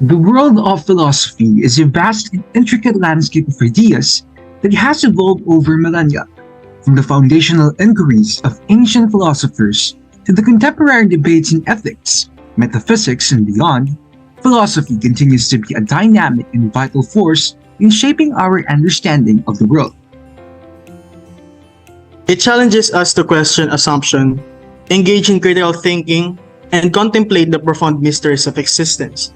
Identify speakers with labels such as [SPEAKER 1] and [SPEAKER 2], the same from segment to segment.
[SPEAKER 1] The world of philosophy is a vast and intricate landscape of ideas that has evolved over millennia, from the foundational inquiries of ancient philosophers to the contemporary debates in ethics, metaphysics, and beyond. Philosophy continues to be a dynamic and vital force in shaping our understanding of the world.
[SPEAKER 2] It challenges us to question assumption, engage in critical thinking, and contemplate the profound mysteries of existence.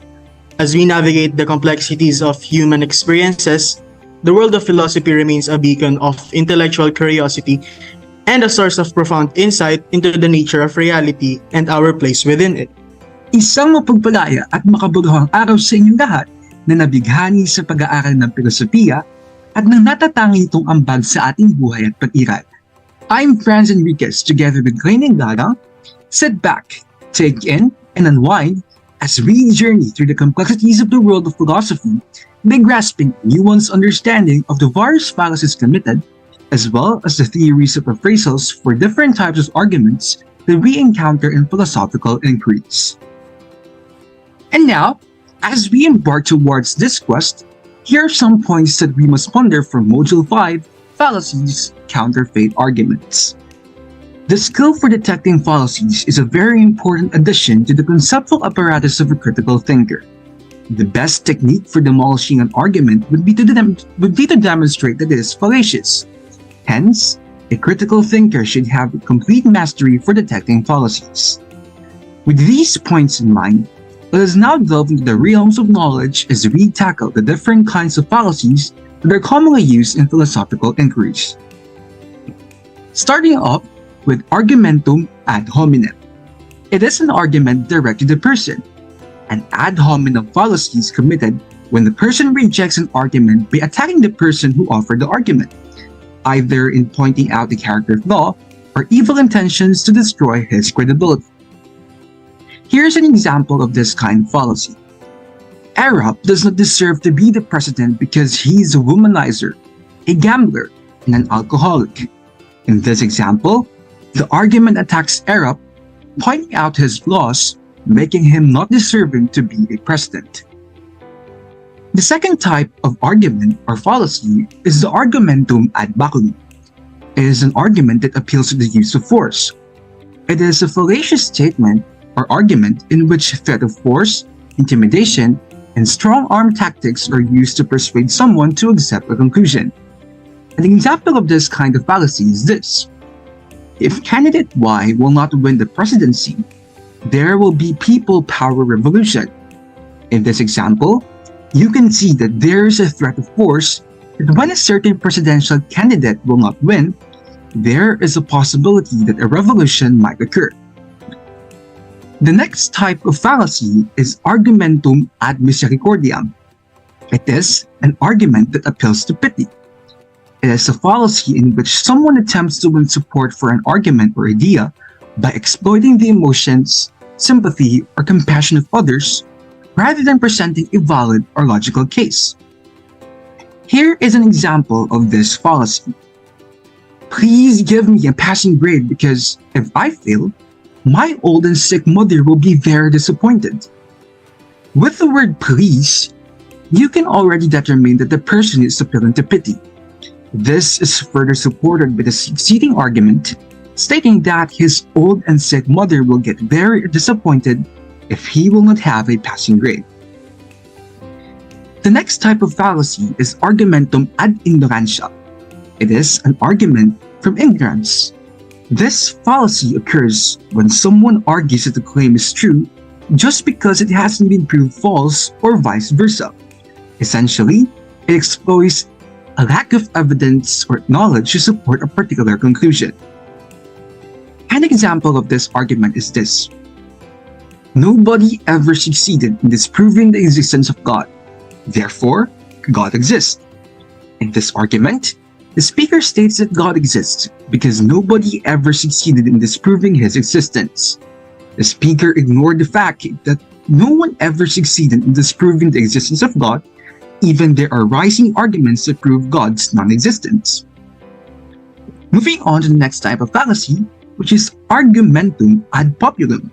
[SPEAKER 2] As we navigate the complexities of human experiences, the world of philosophy remains a beacon of intellectual curiosity and a source of profound insight into the nature of reality and our place within it.
[SPEAKER 1] Isang mapagpalaya at makabuluhang araw sa inyong lahat na nabighani sa pag-aaral ng filosofiya at nang natatangi itong ambag sa ating buhay at pag-iral. I'm Franz together with Kleineil. Sit back, take in, and unwind as we journey through the complexities of the world of philosophy by grasping a nuanced understanding of the various fallacies committed, as well as the theories of appraisals for different types of arguments that we encounter in philosophical inquiries. And now, as we embark towards this quest, here are some points that we must ponder for Module 5, Fallacies, Counterfeit Arguments. The skill for detecting fallacies is a very important addition to the conceptual apparatus of a critical thinker. The best technique for demolishing an argument would be to demonstrate that it is fallacious. Hence, a critical thinker should have complete mastery for detecting fallacies. With these points in mind, let us now delve into the realms of knowledge as we tackle the different kinds of fallacies that are commonly used in philosophical inquiries. Starting off with argumentum ad hominem. It is an argument directed to the person. An ad hominem fallacy is committed when the person rejects an argument by attacking the person who offered the argument, either in pointing out the character flaw or evil intentions to destroy his credibility. Here's an example of this kind of fallacy. Arab does not deserve to be the president because he is a womanizer, a gambler, and an alcoholic. In this example, the argument attacks Arab, pointing out his flaws, making him not deserving to be a president. The second type of argument or fallacy is the argumentum ad baculum. It is an argument that appeals to the use of force. It is a fallacious statement or argument in which threat of force, intimidation, and strong-arm tactics are used to persuade someone to accept a conclusion. An example of this kind of fallacy is this. If candidate Y will not win the presidency, there will be people power revolution. In this example, you can see that there is a threat of force that when a certain presidential candidate will not win, there is a possibility that a revolution might occur. The next type of fallacy is argumentum ad misericordiam. It is an argument that appeals to pity. It is a fallacy in which someone attempts to win support for an argument or idea by exploiting the emotions, sympathy, or compassion of others, rather than presenting a valid or logical case. Here is an example of this fallacy. Please give me a passing grade because if I fail, my old and sick mother will be very disappointed. With the word please, you can already determine that the person is appealing to pity. This is further supported by the succeeding argument, stating that his old and sick mother will get very disappointed if he will not have a passing grade. The next type of fallacy is argumentum ad ignorantia. It is an argument from ignorance. This fallacy occurs when someone argues that the claim is true just because it hasn't been proved false or vice versa. Essentially, it exploits a lack of evidence or knowledge to support a particular conclusion. An example of this argument is this. Nobody ever succeeded in disproving the existence of God. Therefore, God exists. In this argument, the speaker states that God exists because nobody ever succeeded in disproving his existence. The speaker ignored the fact that no one ever succeeded in disproving the existence of God, even there are rising arguments to prove God's non-existence. Moving on to the next type of fallacy, which is argumentum ad populum.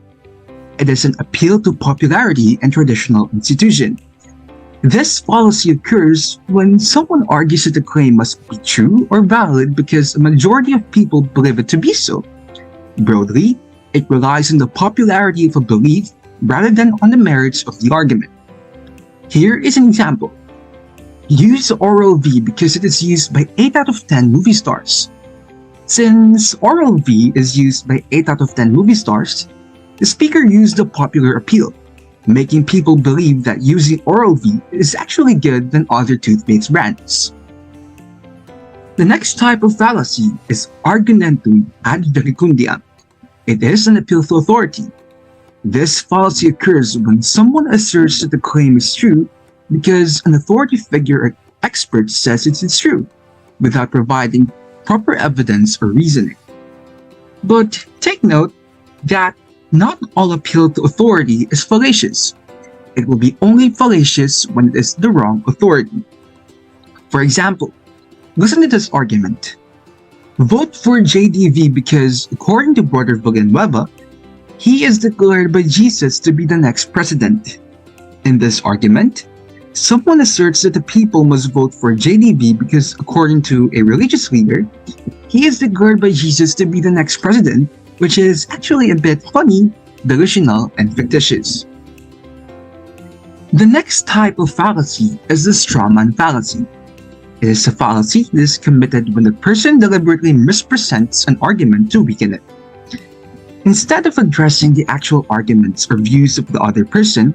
[SPEAKER 1] It is an appeal to popularity and traditional institution. This fallacy occurs when someone argues that a claim must be true or valid because a majority of people believe it to be so. Broadly, it relies on the popularity of a belief rather than on the merits of the argument. Here is an example. Use Oral-V because it is used by 8 out of 10 movie stars. Since Oral-V is used by 8 out of 10 movie stars, the speaker used the popular appeal, making people believe that using Oral-V is actually good than other toothpaste brands. The next type of fallacy is argumentum ad verecundiam. It is an appeal to authority. This fallacy occurs when someone asserts that the claim is true because an authority figure or expert says it is true, without providing proper evidence or reasoning. But take note that not all appeal to authority is fallacious. It will be only fallacious when it is the wrong authority. For example, listen to this argument. Vote for JDV because, according to Brother Villanueva, he is declared by Jesus to be the next president. In this argument, someone asserts that the people must vote for JDV because, according to a religious leader, he is declared by Jesus to be the next president, which is actually a bit funny, delusional, and fictitious. The next type of fallacy is the strawman fallacy. It is a fallacy that is committed when the person deliberately mispresents an argument to weaken it. Instead of addressing the actual arguments or views of the other person,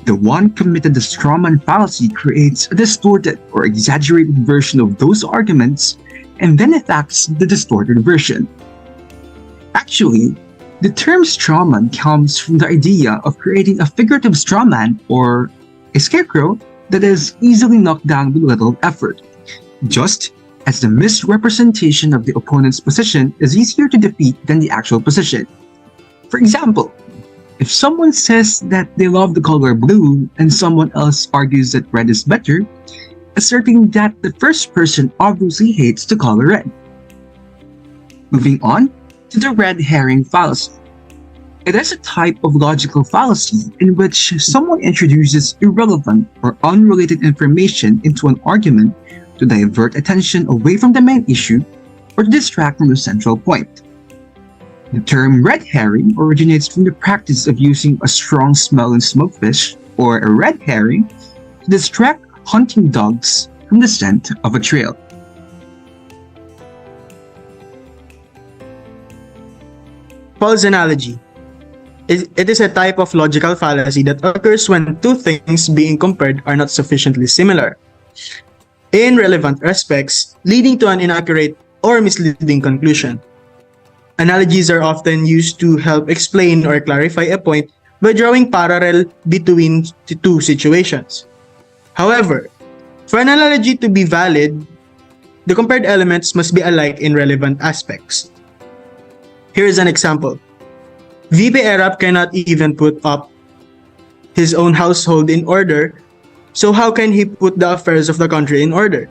[SPEAKER 1] the one committed the strawman fallacy creates a distorted or exaggerated version of those arguments and then attacks the distorted version. Actually, the term strawman comes from the idea of creating a figurative strawman or a scarecrow that is easily knocked down with little effort, just as the misrepresentation of the opponent's position is easier to defeat than the actual position. For example, if someone says that they love the color blue and someone else argues that red is better, asserting that the first person obviously hates the color red. Moving on to the red herring fallacy. It is a type of logical fallacy in which someone introduces irrelevant or unrelated information into an argument to divert attention away from the main issue or to distract from the central point. The term red herring originates from the practice of using a strong smell in smoked fish or a red herring to distract hunting dogs from the scent of a trail.
[SPEAKER 2] False analogy. It is a type of logical fallacy that occurs when two things being compared are not sufficiently similar in relevant respects, leading to an inaccurate or misleading conclusion. Analogies are often used to help explain or clarify a point by drawing parallel between the two situations. However, for an analogy to be valid, the compared elements must be alike in relevant aspects. Here is an example. VP Arap cannot even put up his own household in order, so how can he put the affairs of the country in order?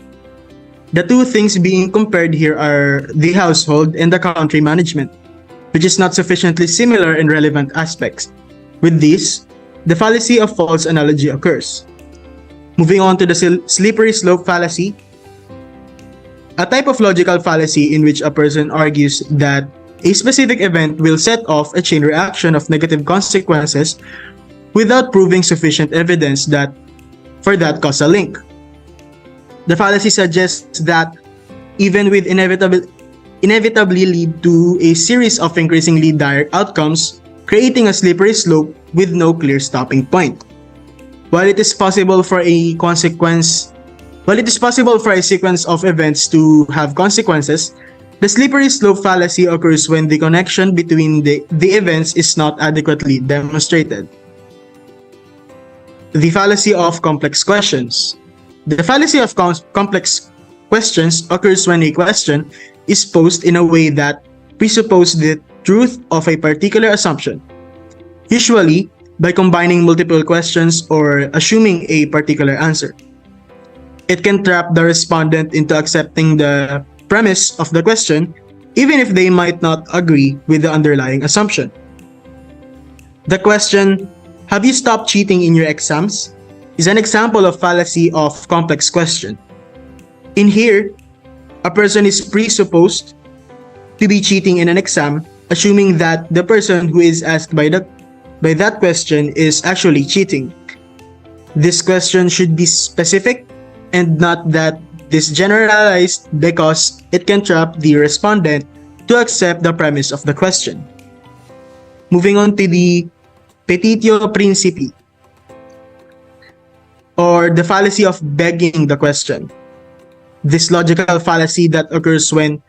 [SPEAKER 2] The two things being compared here are the household and the country management, which is not sufficiently similar in relevant aspects. With this, the fallacy of false analogy occurs. Moving on to the slippery slope fallacy, a type of logical fallacy in which a person argues that a specific event will set off a chain reaction of negative consequences without proving sufficient evidence that for that causal link. The fallacy suggests that even with inevitably lead to a series of increasingly dire outcomes, creating a slippery slope with no clear stopping point. While it is possible for a sequence of events to have consequences, the slippery slope fallacy occurs when the connection between the events is not adequately demonstrated. The fallacy of complex questions. The fallacy of complex questions occurs when a question is posed in a way that presupposes the truth of a particular assumption, usually by combining multiple questions or assuming a particular answer. It can trap the respondent into accepting the premise of the question, even if they might not agree with the underlying assumption. The question, "Have you stopped cheating in your exams?" is an example of fallacy of complex question. In here, a person is presupposed to be cheating in an exam, assuming that the person who is asked by that question is actually cheating. This question should be specific and not that this generalized, because it can trap the respondent to accept the premise of the question. Moving on to the petitio principii, or the fallacy of begging the question. This logical fallacy that occurs when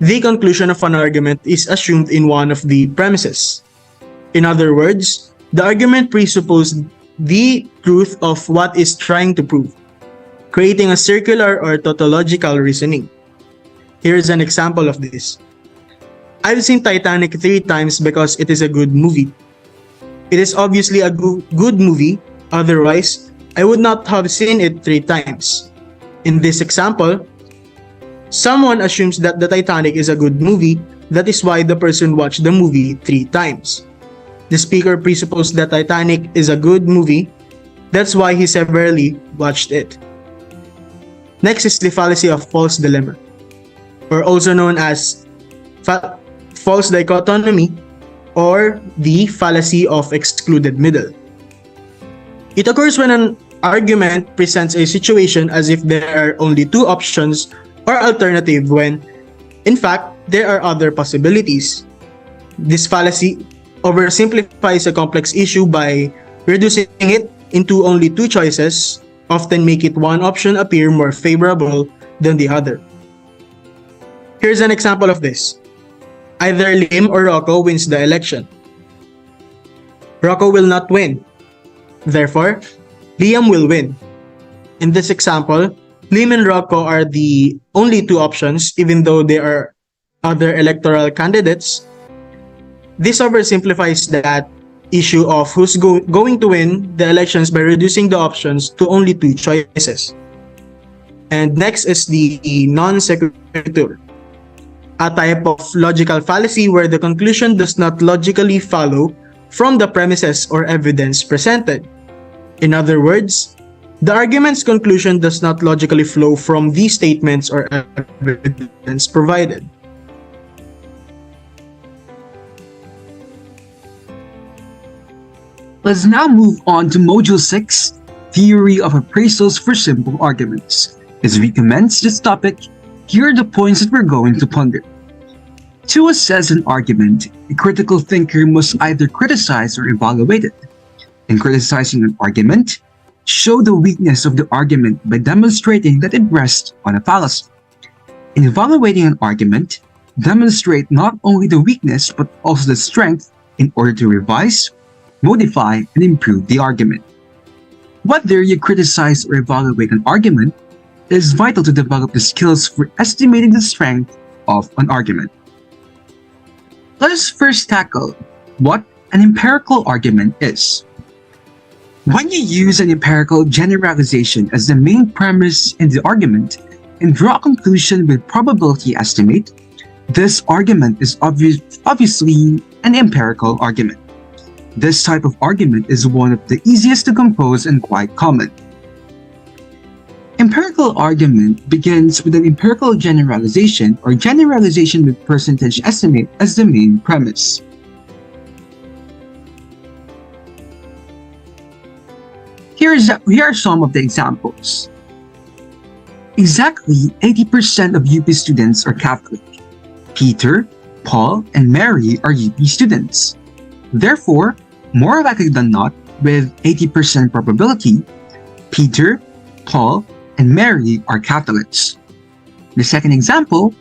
[SPEAKER 2] the conclusion of an argument is assumed in one of the premises. In other words, the argument presupposes the truth of what is trying to prove, creating a circular or tautological reasoning. Here is an example of this. I've seen Titanic 3 times because it is a good movie. It is obviously a good movie, otherwise, I would not have seen it 3 times. In this example, someone assumes that the Titanic is a good movie, that is why the person watched the movie 3 times. The speaker presupposes that Titanic is a good movie, that's why he severally watched it. Next is the fallacy of false dilemma, or also known as false dichotomy, or the fallacy of excluded middle. It occurs when an argument presents a situation as if there are only 2 options or alternative when, in fact, there are other possibilities. This fallacy oversimplifies a complex issue by reducing it into only 2 choices, often make it one option appear more favorable than the other. Here's an example of this. Either Lim or Rocco wins the election. Rocco will not win. Therefore, Liam will win. In this example, Lim and Rocco are the only 2 options, even though there are other electoral candidates. This oversimplifies that issue of who's going to win the elections by reducing the options to only 2 choices. And next is the non sequitur, a type of logical fallacy where the conclusion does not logically follow from the premises or evidence presented. In other words, the argument's conclusion does not logically flow from the statements or evidence provided.
[SPEAKER 1] Let's now move on to Module 6, Theory of Appraisals for Simple Arguments. As we commence this topic, here are the points that we're going to ponder. To assess an argument, a critical thinker must either criticize or evaluate it. In criticizing an argument, show the weakness of the argument by demonstrating that it rests on a fallacy. In evaluating an argument, demonstrate not only the weakness but also the strength in order to revise, modify, and improve the argument. Whether you criticize or evaluate an argument, it is vital to develop the skills for estimating the strength of an argument. Let us first tackle what an empirical argument is. When you use an empirical generalization as the main premise in the argument and draw a conclusion with probability estimate, this argument is obviously an empirical argument. This type of argument is one of the easiest to compose and quite common. Empirical argument begins with an empirical generalization or generalization with percentage estimate as the main premise. Here are some of the examples. Exactly 80% of UP students are Catholic. Peter, Paul, and Mary are UP students. Therefore, more likely than not, with 80% probability, Peter, Paul, and Mary are Catholics. The second example,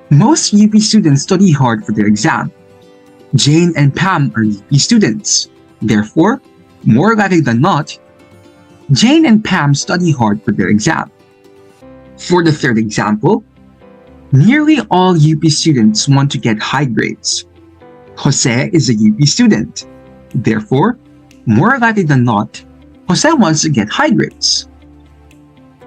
[SPEAKER 1] most UP students study hard for their exam. Jane and Pam are UP students. Therefore, more likely than not, Jane and Pam study hard for their exam. For the third example, nearly all UP students want to get high grades. Jose is a UP student. Therefore, more likely than not, Jose wants to get high grades.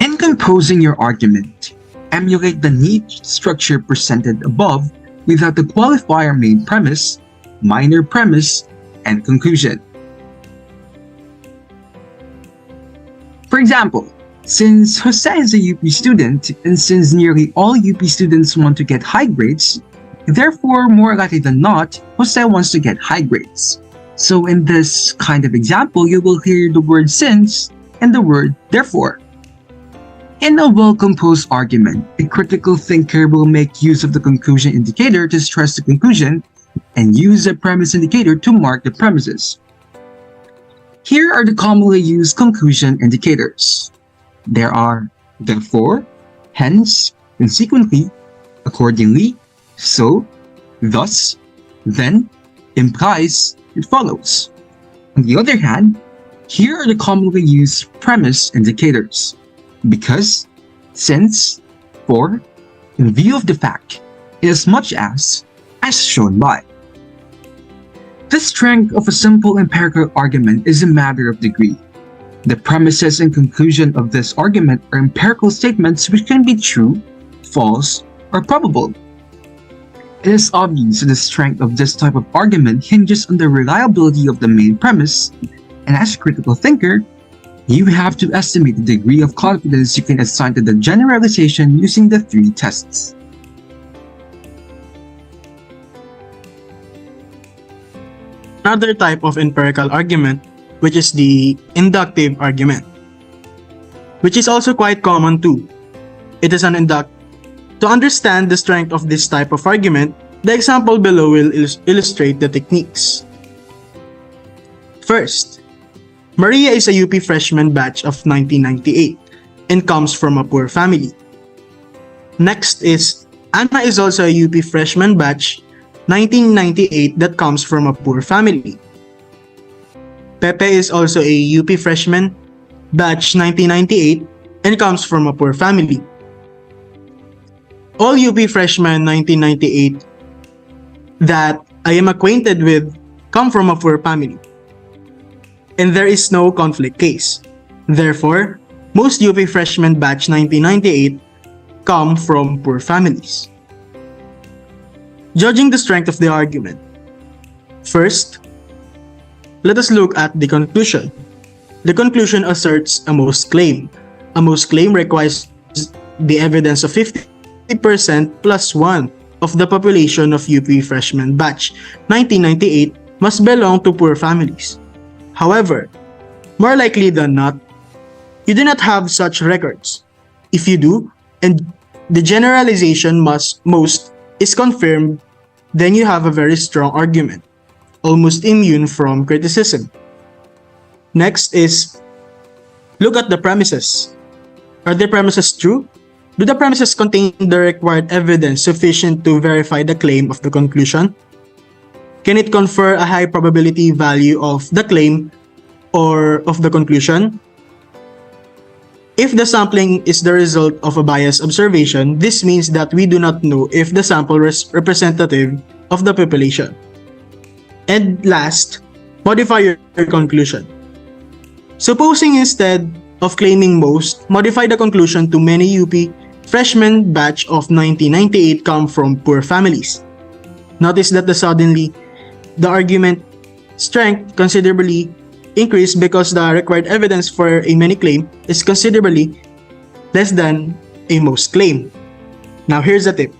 [SPEAKER 1] In composing your argument, emulate the neat structure presented above without the qualifier main premise, minor premise, and conclusion. For example, since Jose is a UP student, and since nearly all UP students want to get high grades, therefore, more likely than not, Jose wants to get high grades. So in this kind of example, you will hear the word since and the word therefore. In a well-composed argument, a critical thinker will make use of the conclusion indicator to stress the conclusion and use a premise indicator to mark the premises. Here are the commonly used conclusion indicators. There are therefore, hence, consequently, accordingly, so, thus, then, implies, it follows. On the other hand, here are the commonly used premise indicators. Because, since, for, in view of the fact, inasmuch as shown by. The strength of a simple empirical argument is a matter of degree. The premises and conclusion of this argument are empirical statements which can be true, false, or probable. It is obvious that the strength of this type of argument hinges on the reliability of the main premise, and as a critical thinker, you have to estimate the degree of confidence you can assign to the generalization using the three tests.
[SPEAKER 2] Another type of empirical argument, which is the inductive argument, which is also quite common too. It is an induct. To understand the strength of this type of argument, the example below will illustrate the techniques. First, Maria is a UP freshman batch of 1998 and comes from a poor family. Next is Anna is also a UP freshman batch 1998 that comes from a poor family. Pepe is also a UP freshman batch 1998 and comes from a poor family. All UP freshmen 1998 that I am acquainted with come from a poor family. And there is no conflict case. Therefore, most UP freshmen batch 1998 come from poor families. Judging the strength of the argument. First, let us look at the conclusion. The conclusion asserts a most claim. A most claim requires the evidence of 50% plus 1 of the population of UP freshman batch 1998 must belong to poor families. However, more likely than not, you do not have such records. If you do, and the generalization most is confirmed, then you have a very strong argument, almost immune from criticism. Next is, look at the premises. Are the premises true? Do the premises contain the required evidence sufficient to verify the claim of the conclusion? Can it confer a high probability value of the claim or of the conclusion? If the sampling is the result of a biased observation, this means that we do not know if the sample is representative of the population. And last, modify your conclusion. Supposing instead of claiming most, modify the conclusion to many UP freshman batch of 1998 come from poor families. Notice that suddenly, the argument strength considerably increased because the required evidence for a many claim is considerably less than a most claim. Now here's a tip.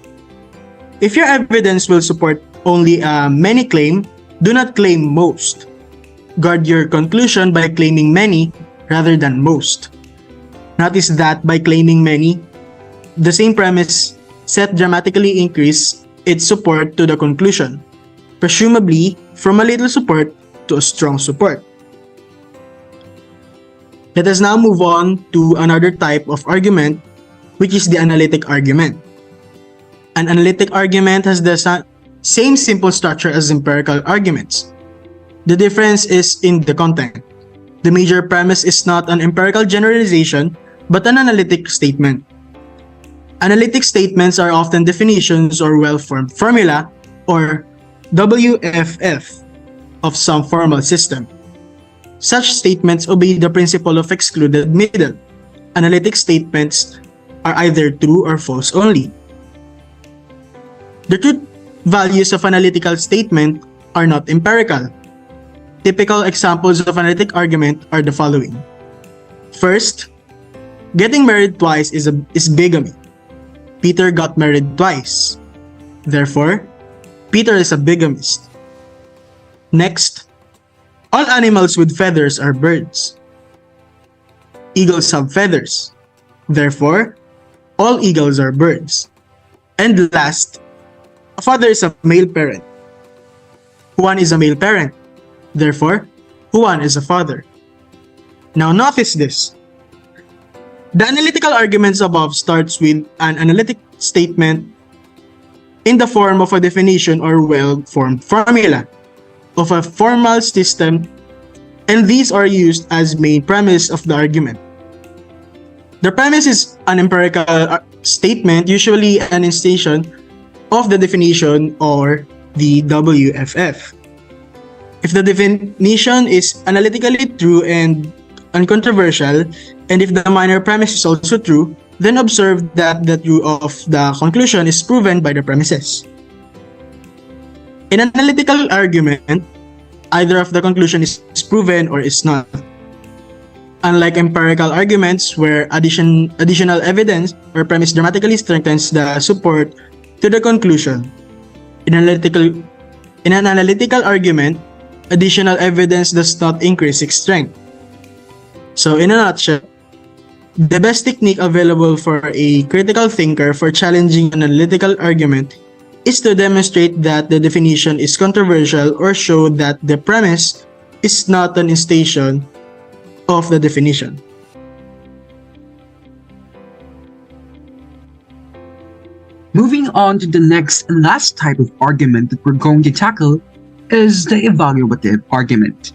[SPEAKER 2] If your evidence will support only a many claim, do not claim most. Guard your conclusion by claiming many rather than most. Notice that by claiming many, the same premise set dramatically increase its support to the conclusion, presumably from a little support to a strong support. Let us now move on to another type of argument, which is the analytic argument. An analytic argument has the same simple structure as empirical arguments. The difference is in the content. The major premise is not an empirical generalization, but an analytic statement. Analytic statements are often definitions or well-formed formula, or WFF, of some formal system. Such statements obey the principle of excluded middle. Analytic statements are either true or false only. The truth values of analytical statement are not empirical. Typical examples of analytic argument are the following. First, getting married twice is bigamy. Peter got married twice. Therefore, Peter is a bigamist. Next, all animals with feathers are birds. Eagles have feathers. Therefore, all eagles are birds. And last, a father is a male parent. Juan is a male parent. Therefore, Juan is a father. Now notice this. The analytical arguments above starts with an analytic statement in the form of a definition or well-formed formula of a formal system, and these are used as main premise of the argument. The premise is an empirical statement, usually an instantiation of the definition or the WFF. If the definition is analytically true and uncontroversial, and if the minor premise is also true, then observe that the truth of the conclusion is proven by the premises. In an analytical argument, either of the conclusion is proven or is not. Unlike empirical arguments where additional evidence or premise dramatically strengthens the support to the conclusion, in an analytical argument, additional evidence does not increase its strength. So in a nutshell, the best technique available for a critical thinker for challenging an analytical argument is to demonstrate that the definition is controversial or show that the premise is not an instantiation of the definition.
[SPEAKER 1] Moving on to the next and last type of argument that we're going to tackle is the evaluative argument.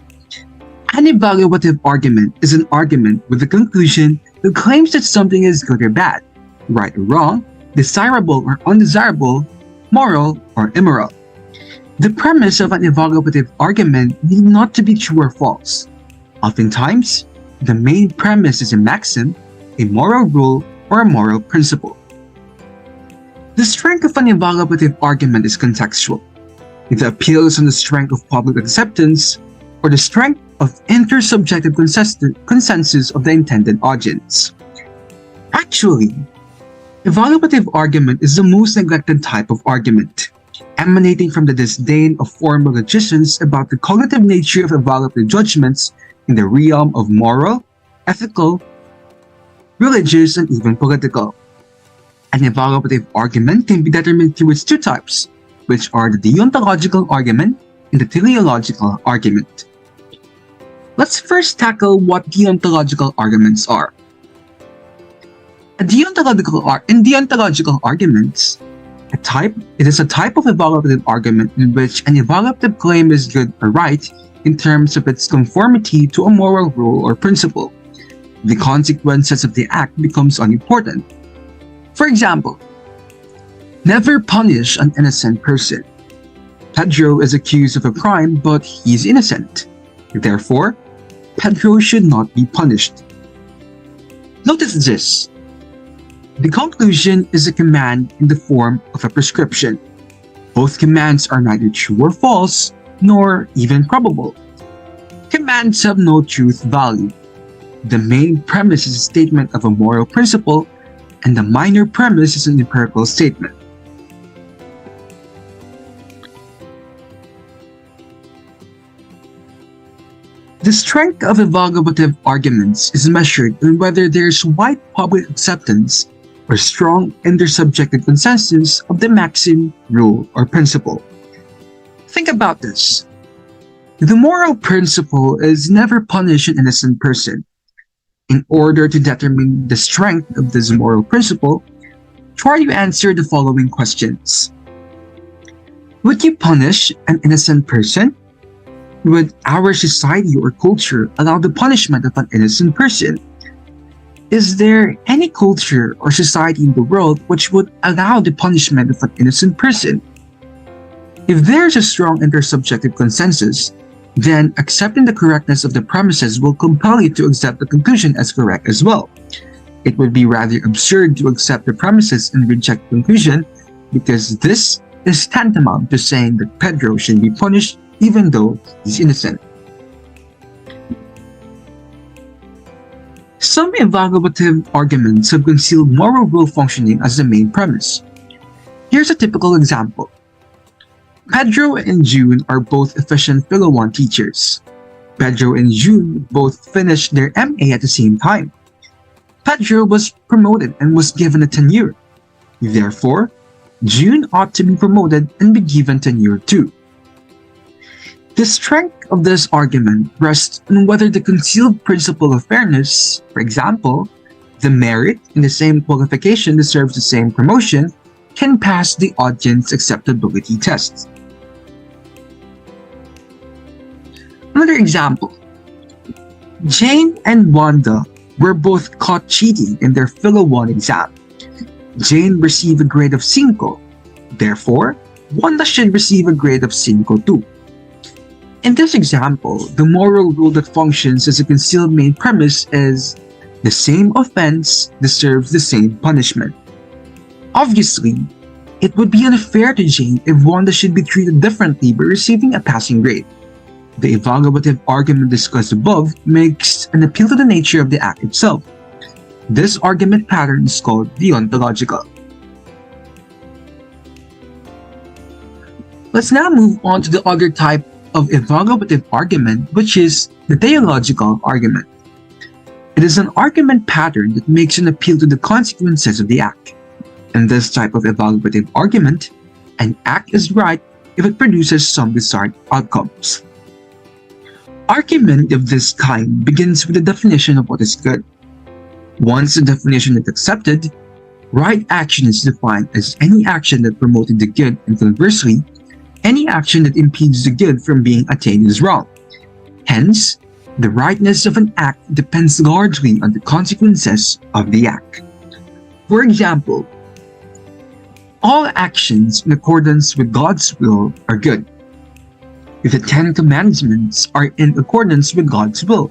[SPEAKER 1] An evaluative argument is an argument with a conclusion that claims that something is good or bad, right or wrong, desirable or undesirable, moral or immoral. The premise of an evaluative argument need not to be true or false. Oftentimes, the main premise is a maxim, a moral rule, or a moral principle. The strength of an evaluative argument is contextual. It appeals on the strength of public acceptance or the strength of intersubjective consensus of the intended audience. Actually, evaluative argument is the most neglected type of argument, emanating from the disdain of formal logicians about the cognitive nature of evaluative judgments in the realm of moral, ethical, religious, and even political. An evaluative argument can be determined through its two types, which are the deontological argument and the teleological argument. Let's first tackle what deontological arguments are. In deontological arguments, it is a type of evaluative argument in which an evaluative claim is good or right in terms of its conformity to a moral rule or principle. The consequences of the act becomes unimportant. For example, never punish an innocent person. Pedro is accused of a crime, but he is innocent. Therefore, Pedro should not be punished. Notice this. The conclusion is a command in the form of a prescription. Both commands are neither true or false, nor even probable. Commands have no truth value. The main premise is a statement of a moral principle, and the minor premise is an empirical statement. The strength of evaluative arguments is measured in whether there is wide public acceptance or strong intersubjective consensus of the maxim, rule, or principle. Think about this. The moral principle is never punish an innocent person. In order to determine the strength of this moral principle, try to answer the following questions. Would you punish an innocent person? Would our society or culture allow the punishment of an innocent person? Is there any culture or society in the world which would allow the punishment of an innocent person? If there is a strong intersubjective consensus, then accepting the correctness of the premises will compel you to accept the conclusion as correct as well. It would be rather absurd to accept the premises and reject the conclusion, because this is tantamount to saying that Pedro should be punished even though he's innocent. Some evaluative arguments have concealed moral rule functioning as the main premise. Here's a typical example. Pedro and June are both efficient Philo1 teachers. Pedro and June both finished their MA at the same time. Pedro was promoted and was given a tenure. Therefore, June ought to be promoted and be given tenure too. The strength of this argument rests on whether the concealed principle of fairness, for example, the merit in the same qualification deserves the same promotion, can pass the audience acceptability test. Another example. Jane and Wanda were both caught cheating in their Philo1 exam. Jane received a grade of 5. Therefore, Wanda should receive a grade of 5 too. In this example, the moral rule that functions as a concealed main premise is the same offense deserves the same punishment. Obviously, it would be unfair to Jane if Wanda should be treated differently by receiving a passing grade. The evaluative argument discussed above makes an appeal to the nature of the act itself. This argument pattern is called deontological. Let's now move on to the other type of evaluative argument, which is the theological argument. It is an argument pattern that makes an appeal to the consequences of the act. In this type of evaluative argument, an act is right if it produces some desired outcomes. Argument of this kind begins with the definition of what is good. Once the definition is accepted, right action is defined as any action that promoted the good, and conversely, any action that impedes the good from being attained is wrong. Hence, the rightness of an act depends largely on the consequences of the act. For example, all actions in accordance with God's will are good. If the 10 Commandments are in accordance with God's will,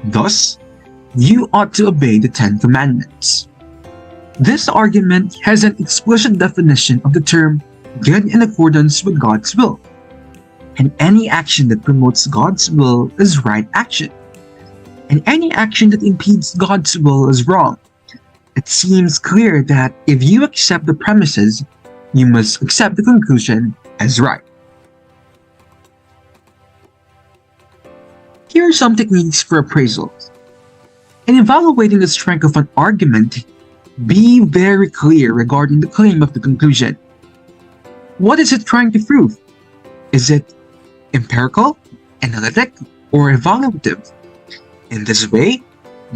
[SPEAKER 1] thus, you ought to obey the 10 Commandments. This argument has an explicit definition of the term good in accordance with God's will, and any action that promotes God's will is right action, and any action that impedes God's will is wrong. It seems clear that if you accept the premises, you must accept the conclusion as right. Here are some techniques for appraisal. In evaluating the strength of an argument, be very clear regarding the claim of the conclusion. What is it trying to prove? Is it empirical, analytic, or evaluative? In this way,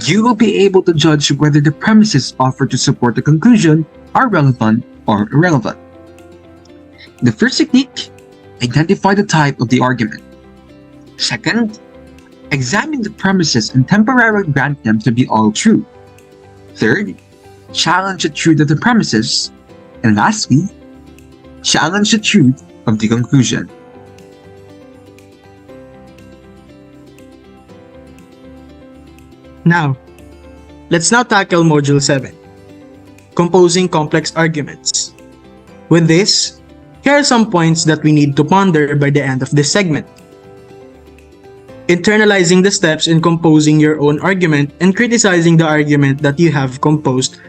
[SPEAKER 1] you will be able to judge whether the premises offered to support the conclusion are relevant or irrelevant. The first technique, identify the type of the argument. Second, examine the premises and temporarily grant them to be all true. Third, challenge the truth of the premises. And lastly, challenge the truth of the conclusion.
[SPEAKER 2] Let's now tackle Module 7, Composing Complex Arguments. With this, here are some points that we need to ponder by the end of this segment. Internalizing the steps in composing your own argument and criticizing the argument that you have composed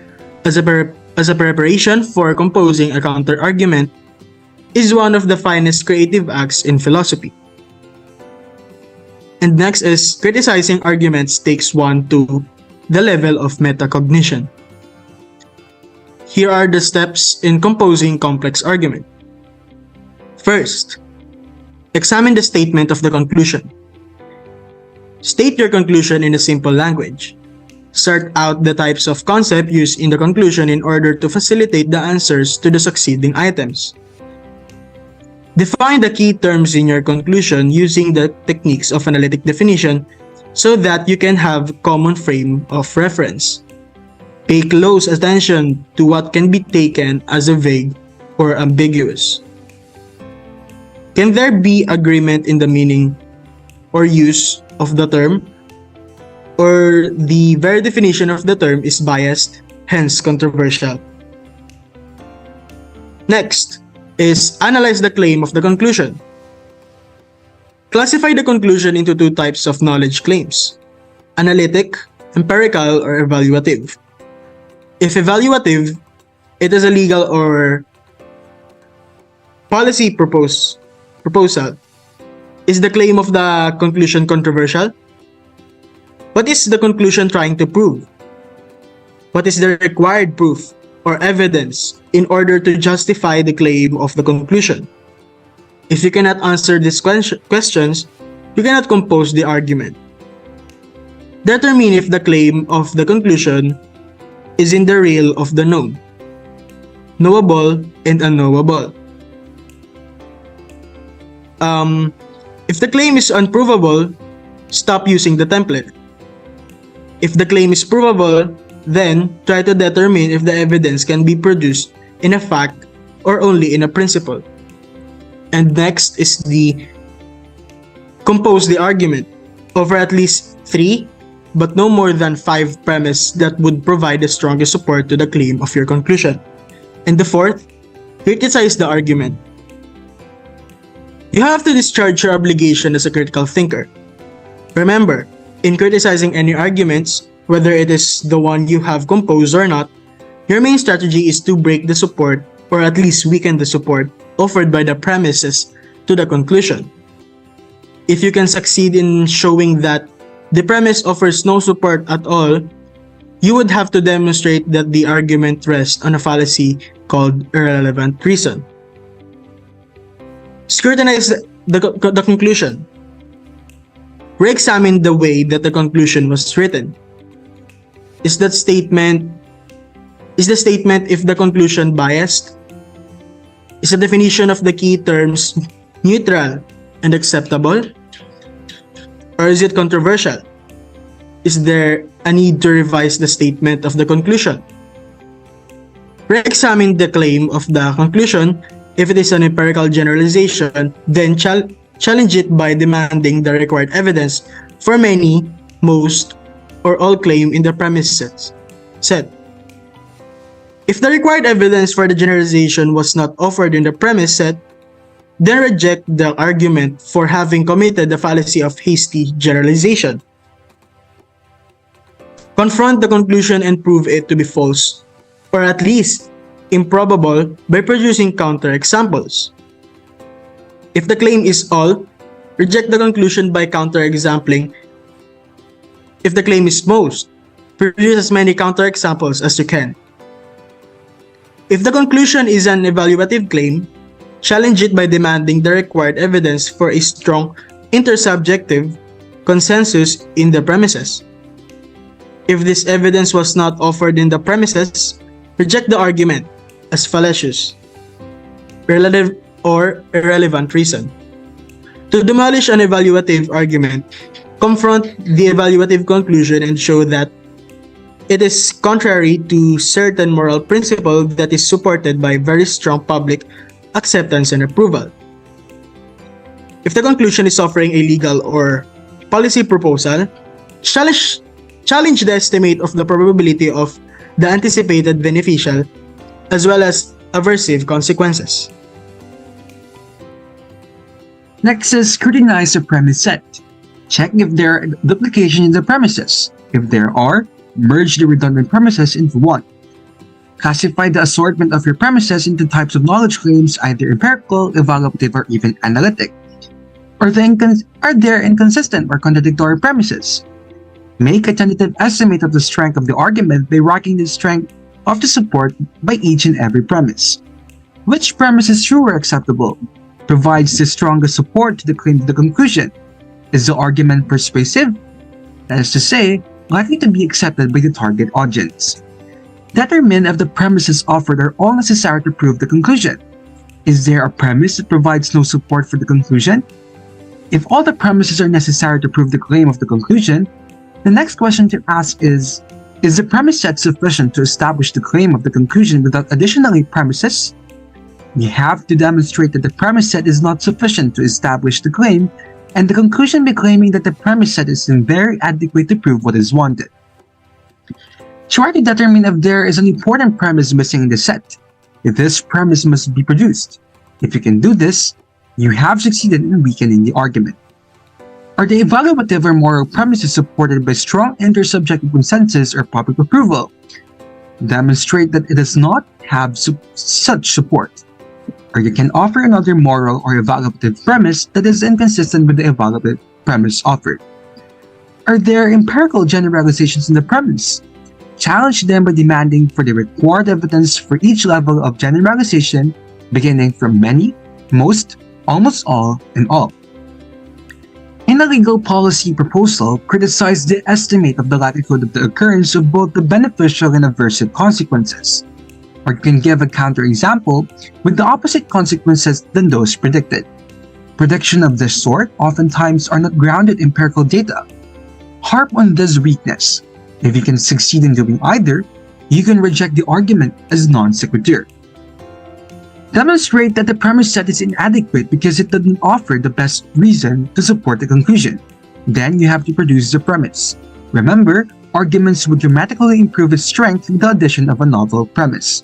[SPEAKER 2] as a preparation for composing a counter-argument is one of the finest creative acts in philosophy. And next is criticizing arguments takes one to the level of meta-cognition. Here are the steps in composing complex argument. First, examine the statement of the conclusion. State your conclusion in a simple language. Sort out the types of concept used in the conclusion in order to facilitate the answers to the succeeding items. Define the key terms in your conclusion using the techniques of analytic definition so that you can have common frame of reference. Pay close attention to what can be taken as a vague or ambiguous. Can there be agreement in the meaning or use of the term, or the very definition of the term is biased, hence controversial? Next is analyze the claim of the conclusion. Classify the conclusion into two types of knowledge claims: analytic empirical or evaluative. If evaluative, it is a legal or policy proposal. Is the claim of the conclusion controversial? What is the conclusion trying to prove? What is the required proof or evidence in order to justify the claim of the conclusion? If you cannot answer these questions, you cannot compose the argument. Determine if the claim of the conclusion is in the realm of the known, knowable, and unknowable. If the claim is unprovable, stop using the template. If the claim is provable, then try to determine if the evidence can be produced in a fact or only in a principle. And next is the compose the argument over at least 3 but no more than 5 premises that would provide the strongest support to the claim of your conclusion. And the fourth, criticize the argument. You have to discharge your obligation as a critical thinker. Remember, in criticizing any arguments, whether it is the one you have composed or not, your main strategy is to break the support or at least weaken the support offered by the premises to the conclusion. If you can succeed in showing that the premise offers no support at all, you would have to demonstrate that the argument rests on a fallacy called irrelevant reason. Scrutinize the conclusion. Re-examine the way that the conclusion was written. Is the statement if the conclusion biased? Is the definition of the key terms neutral and acceptable? Or is it controversial? Is there a need to revise the statement of the conclusion? Re-examine the claim of the conclusion. If it is an empirical generalization, then challenge it by demanding the required evidence for many, most, or all claim in the premises set. If the required evidence for the generalization was not offered in the premise set, then reject the argument for having committed the fallacy of hasty generalization. Confront the conclusion and prove it to be false, or at least improbable, by producing counterexamples. If the claim is all, reject the conclusion by counterexampling. If the claim is most, produce as many counterexamples as you can. If the conclusion is an evaluative claim, challenge it by demanding the required evidence for a strong intersubjective consensus in the premises. If this evidence was not offered in the premises, reject the argument as fallacious, relative, or irrelevant reason. To demolish an evaluative argument, confront the evaluative conclusion and show that it is contrary to certain moral principle that is supported by very strong public acceptance and approval. If the conclusion is offering a legal or policy proposal, challenge the estimate of the probability of the anticipated beneficial as well as aversive consequences.
[SPEAKER 1] Next is scrutinize the premise set. Check if there are duplication in the premises. If there are, merge the redundant premises into one. Classify the assortment of your premises into types of knowledge claims, either empirical, evaluative, or even analytic. Are there inconsistent or contradictory premises? Make a tentative estimate of the strength of the argument by ranking the strength of the support by each and every premise. Which premise is true or acceptable? Provides the strongest support to the claim of the conclusion? Is the argument persuasive? That is to say, likely to be accepted by the target audience. Determine if the premises offered are all necessary to prove the conclusion. Is there a premise that provides no support for the conclusion? If all the premises are necessary to prove the claim of the conclusion, the next question to ask is the premise set sufficient to establish the claim of the conclusion without additional premises? You have to demonstrate that the premise set is not sufficient to establish the claim, and the conclusion by claiming that the premise set is very adequate to prove what is wanted. Try to determine if there is an important premise missing in the set. If this premise must be produced. If you can do this, you have succeeded in weakening the argument. Are the evaluative or moral premises supported by strong intersubjective consensus or public approval? Demonstrate that it does not have such support. Or you can offer another moral or evaluative premise that is inconsistent with the evaluative premise offered. Are there empirical generalizations in the premise? Challenge them by demanding for the required evidence for each level of generalization, beginning from many, most, almost all, and all. In a legal policy proposal, criticize the estimate of the likelihood of the occurrence of both the beneficial and aversive consequences. Or you can give a counterexample with the opposite consequences than those predicted. Predictions of this sort oftentimes are not grounded in empirical data. Harp on this weakness. If you can succeed in doing either, you can reject the argument as non sequitur. Demonstrate that the premise set is inadequate because it doesn't offer the best reason to support the conclusion. Then you have to produce the premise. Remember, arguments would dramatically improve its strength with the addition of a novel premise.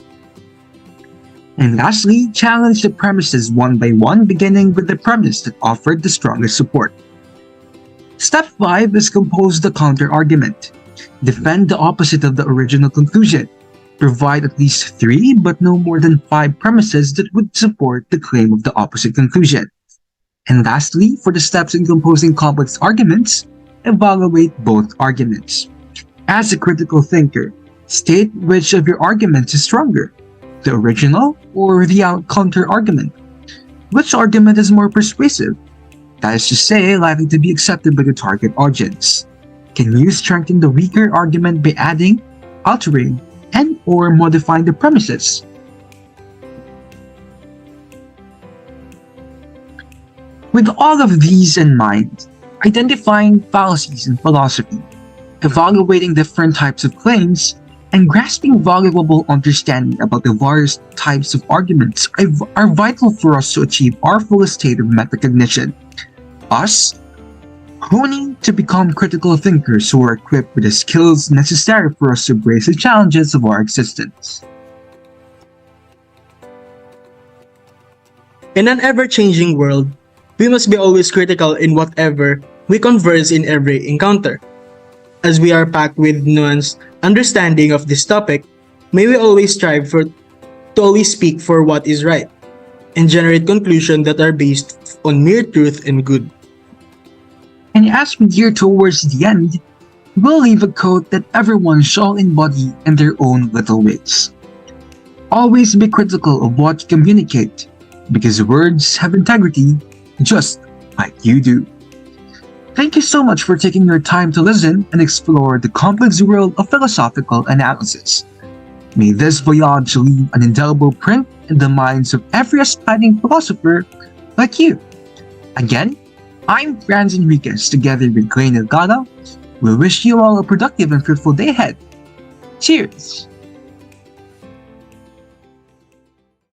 [SPEAKER 1] And lastly, challenge the premises one by one, beginning with the premise that offered the strongest support. Step 5 is compose the counter-argument. Defend the opposite of the original conclusion. Provide at least 3 but no more than 5 premises that would support the claim of the opposite conclusion. And lastly, for the steps in composing complex arguments, evaluate both arguments. As a critical thinker, state which of your arguments is stronger, the original or the counter-argument. Which argument is more persuasive? That is to say, likely to be accepted by the target audience. Can you strengthen the weaker argument by adding, altering, and/or modifying the premises? With all of these in mind, identifying fallacies in philosophy, evaluating different types of claims, and grasping valuable understanding about the various types of arguments are vital for us to achieve our fullest state of meta-cognition. Us, honing to become critical thinkers who are equipped with the skills necessary for us to embrace the challenges of our existence.
[SPEAKER 2] In an ever-changing world, we must be always critical in whatever we converse in every encounter. As we are packed with nuanced understanding of this topic, may we always strive to always speak for what is right, and generate conclusions that are based on mere truth and good.
[SPEAKER 1] And as we gear towards the end, we'll leave a quote that everyone shall embody in their own little ways. Always be critical of what you communicate, because words have integrity just like you do. Thank you so much for taking your time to listen and explore the complex world of philosophical analysis. May this voyage leave an indelible print in the minds of every aspiring philosopher like you. Again, I'm Franz ENRIQUEZ together with Kleineil. We wish you all a productive and fruitful day ahead. Cheers!